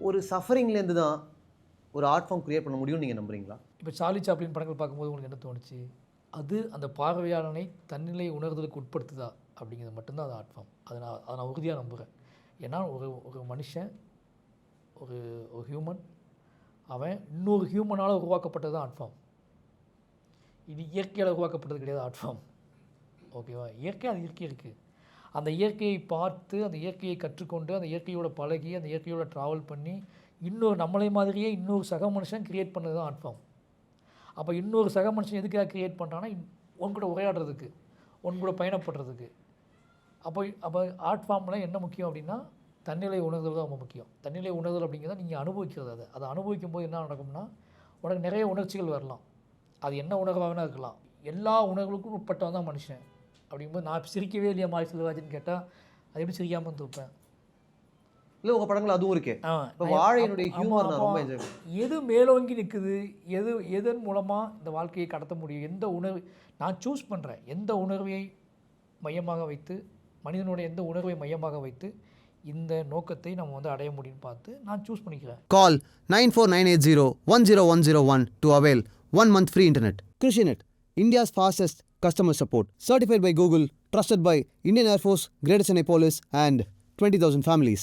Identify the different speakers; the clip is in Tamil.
Speaker 1: ஒரு சஃபரிங்லேருந்து தான் ஒரு ஆர்ட் ஃபார்ம் கிரியேட் பண்ண முடியும்னு நீங்கள் நம்புறீங்களா?
Speaker 2: இப்போ சார்லி சாப்ளின் படங்கள் பார்க்கும்போது உங்களுக்கு என்ன தோணுச்சு? அது அந்த பார்வையாளனை தன்னிலை உணர்தலுக்கு உட்படுத்துதா அப்படிங்கிறது மட்டும்தான் அது ஆர்ட் ஃபார்ம். அதை நான் உறுதியாக நம்புகிறேன். ஏன்னா ஒரு மனுஷன், ஒரு ஹியூமன், அவன் இன்னொரு ஹியூமனால் உருவாக்கப்பட்டது தான் ஆர்ட் ஃபார்ம். இது இயற்கையால் உருவாக்கப்பட்டது கிடையாது ஆர்ட் ஃபார்ம். ஓகேவா? இயற்கை அது இயற்கை இருக்குது. அந்த இயற்கையை பார்த்து, அந்த இயற்கையை கற்றுக்கொண்டு, அந்த இயற்கையோட பழகி, அந்த இயற்கையோட ட்ராவல் பண்ணி, இன்னொரு நம்மளை மாதிரியே இன்னொரு சக மனுஷன் கிரியேட் பண்ணது தான் ஆர்ட் ஃபார்ம். அப்போ இன்னொரு சக மனுஷன் எதுக்காக கிரியேட் பண்ணுறான்னா, உன் கூட உரையாடுறதுக்கு, உன் கூட பயணப்படுறதுக்கு. அப்போ ஆர்ட் ஃபார்மில் என்ன முக்கியம் அப்படின்னா, தன்னிலை உணர்தல் தான் ரொம்ப முக்கியம். தன்னிலை உணர்தல் அப்படிங்கிறத நீங்கள் அனுபவிக்கிறது. அதை அனுபவிக்கும் போது என்ன நடக்கும்னா, உனக்கு நிறைய உணர்ச்சிகள் வரலாம். அது என்ன உணர்வாக வேணா இருக்கலாம். எல்லா உணர்வுகளுக்கும் உட்பட்டவன் தான் மனுஷன். அப்படிங்கும்போது நான் சிரிக்கவே இல்லையா மாரி செல்வராஜன் கேட்டால், அது எப்படி சிரிக்காமல் தூப்பேன்?
Speaker 1: இல்லை, உங்கள் படங்கள் அதுவும் இருக்கே. இப்போ வாழையினுடைய ஹியூமர் நான் ரொம்ப என்ஜாய் பண்ணேன்.
Speaker 2: எது மேலோங்கி நிற்குது, எதன் மூலமாக இந்த வாழ்க்கையை கடத்த முடியும், எந்த உணர்வு நான் சூஸ் பண்ணுறேன், எந்த உணர்வை மையமாக வைத்து, மனிதனுடைய எந்த உணர்வை மையமாக வைத்து இந்த நோக்கத்தை நம்ம வந்து அடைய முடியும்னு பார்த்து நான் சூஸ் பண்ணிக்கிறேன்.
Speaker 3: Call 9498010101 to avail 1 month free internet. KrishiNet, India's fastest customer support. Certified by Google, trusted by Indian Air Force, Greater Chennai Police and 20,000 families.